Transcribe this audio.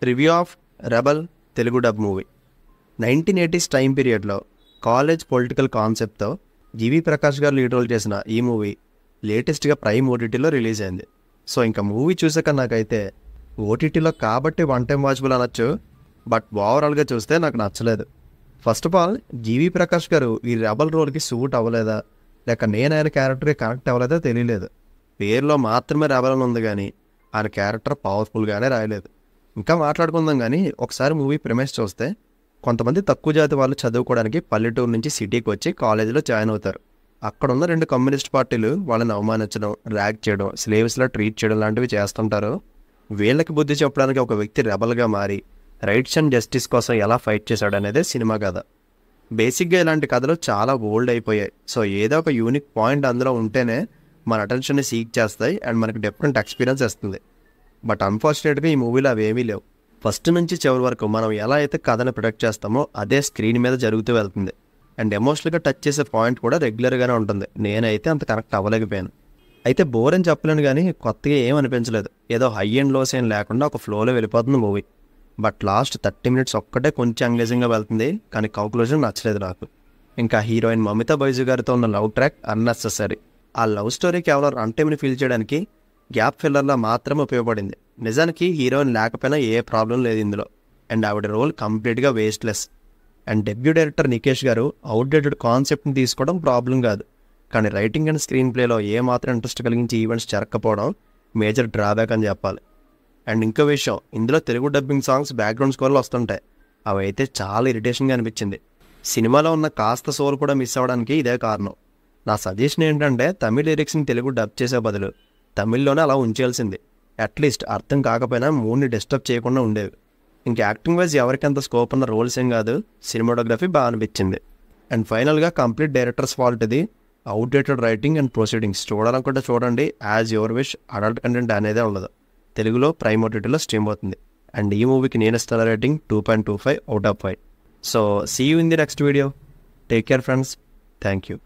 Review of rebel Telugu dub movie. 1980s time పీరియడ్లో college political కాన్సెప్ట్తో జీవి ప్రకాష్ గారు లీడ్ రోల్ చేసిన ఈ మూవీ లేటెస్ట్గా ప్రైమ్ ఓటీటీలో రిలీజ్ అయింది. సో ఇంకా మూవీ చూసాక నాకైతే ఓటీటీలో కాబట్టి వన్ టైం వాచబుల్ అనొచ్చు, బట్ ఓవరాల్గా చూస్తే నాకు నచ్చలేదు. ఫస్ట్ ఆఫ్ ఆల్ జీవి ప్రకాష్ గారు ఈ రెబల్ రోల్కి సూట్ అవ్వలేదా, లేక నేను ఆయన క్యారెక్టర్కి కనెక్ట్ అవ్వలేదా తెలియలేదు. పేరులో మాత్రమే రెబల్ అని ఉంది, కానీ ఆయన క్యారెక్టర్ పవర్ఫుల్గానే రాయలేదు. ఇంకా మాట్లాడుకుందాం, కానీ ఒకసారి మూవీ ప్రిమైస్ చూస్తే కొంతమంది తక్కువ జాతి వాళ్ళు చదువుకోవడానికి పల్లెటూరు నుంచి సిటీకి వచ్చి కాలేజీలో జాయిన్ అవుతారు. అక్కడున్న 2 కమ్యూనిస్ట్ పార్టీలు వాళ్ళని అవమానించడం, ర్యాగ్ చేయడం, స్లేవ్స్లా ట్రీట్ చేయడం లాంటివి చేస్తుంటారు. వీళ్ళకి బుద్ధి చెప్పడానికి ఒక వ్యక్తి రెబల్గా మారి రైట్స్ అండ్ జస్టిస్ కోసం ఎలా ఫైట్ చేశాడు అనేది సినిమా కథ. బేసిక్గా ఇలాంటి కథలు చాలా ఓల్డ్ అయిపోయాయి. సో ఏదో ఒక యూనిక్ పాయింట్ అందులో ఉంటేనే మన అటెన్షన్ని సీక్ చేస్తాయి అండ్ మనకి డిఫరెంట్ ఎక్స్పీరియన్స్ వస్తుంది. బట్ అన్ఫార్చునేట్గా ఈ మూవీలో అవి ఏమీ లేవు. ఫస్ట్ నుంచి చివరి వరకు మనం ఎలా అయితే కథను ప్రొడక్ట్ చేస్తామో అదే స్క్రీన్ మీద జరుగుతూ వెళ్తుంది. అండ్ ఎమోషనల్గా టచ్ చేసే పాయింట్ కూడా రెగ్యులర్గానే ఉంటుంది. నేనైతే అంత కనెక్ట్ అవ్వలేకపోయాను. అయితే బోర్ అని చెప్పలేను, కానీ కొత్తగా ఏం అనిపించలేదు. ఏదో హై అండ్ లోస్ ఏం లేకుండా ఒక ఫ్లోలో వెళ్ళిపోతుంది మూవీ. బట్ లాస్ట్ 30 minutes ఒక్కటే కొంచెం ఎంగేజింగ్గా వెళ్తుంది, కానీ కంక్లూజన్ నచ్చలేదు నాకు. ఇంకా హీరోయిన్ మమితా బైజు గారితో ఉన్న లవ్ ట్రాక్ అన్నెసెసరీ. ఆ లవ్ స్టోరీ కేవలం రన్ టైంని ఫీల్ చేయడానికి గ్యాప్ ఫిల్లర్లా మాత్రమే ఉపయోగపడింది. నిజానికి హీరోయిన్ లేకపోయినా ఏ ప్రాబ్లం లేదు ఇందులో, అండ్ ఆవిడ రోల్ కంప్లీట్గా వేస్ట్లెస్. అండ్ డెబ్యూ డైరెక్టర్ నికేష్ గారు అవుట్డేటెడ్ కాన్సెప్ట్ని తీసుకోవడం ప్రాబ్లం కాదు, కానీ రైటింగ్ అండ్ స్క్రీన్ ప్లేలో ఏమాత్రం ఇంట్రెస్ట్ కలిగించి ఈవెంట్స్ జరగకపోవడం మేజర్ డ్రాబ్యాక్ అని చెప్పాలి. అండ్ ఇంకో విషయం, ఇందులో తెలుగు డబ్బింగ్ సాంగ్స్ బ్యాక్గ్రౌండ్ స్కోర్లు వస్తుంటాయి. అవి అయితే చాలా ఇరిటేషన్గా అనిపించింది. సినిమాలో ఉన్న కాస్త సోల్ కూడా మిస్ అవ్వడానికి ఇదే కారణం. నా సజెషన్ ఏంటంటే తమిళ్ లిరిక్స్ని తెలుగు డబ్ చేసే బదులు తమిళ్లోనే అలా ఉంచాల్సింది. అట్లీస్ట్ అర్థం కాకపోయినా మూడ్ని డిస్టర్బ్ చేయకుండా ఉండేవి. ఇంకా యాక్టింగ్ వైజ్ ఎవరికంత స్కోప్ ఉన్న రోల్స్ ఏం కాదు, సినిమాటోగ్రఫీ బాగా అనిపించింది. అండ్ ఫైనల్గా కంప్లీట్ డైరెక్టర్స్ ఫాల్ట్ ఇది. Outdated writing and proceedings. చూడాలనుకుంటే చూడండి, as your wish. Adult content అనేదే ఉండదు. తెలుగులో ప్రైమ్ ఓటీటీలో స్ట్రీమ్ అవుతుంది. అండ్ ఈ మూవీకి నేను ఇస్తున్న rating 2.25 out of 5. So see you in the next video. Take care friends. Thank you.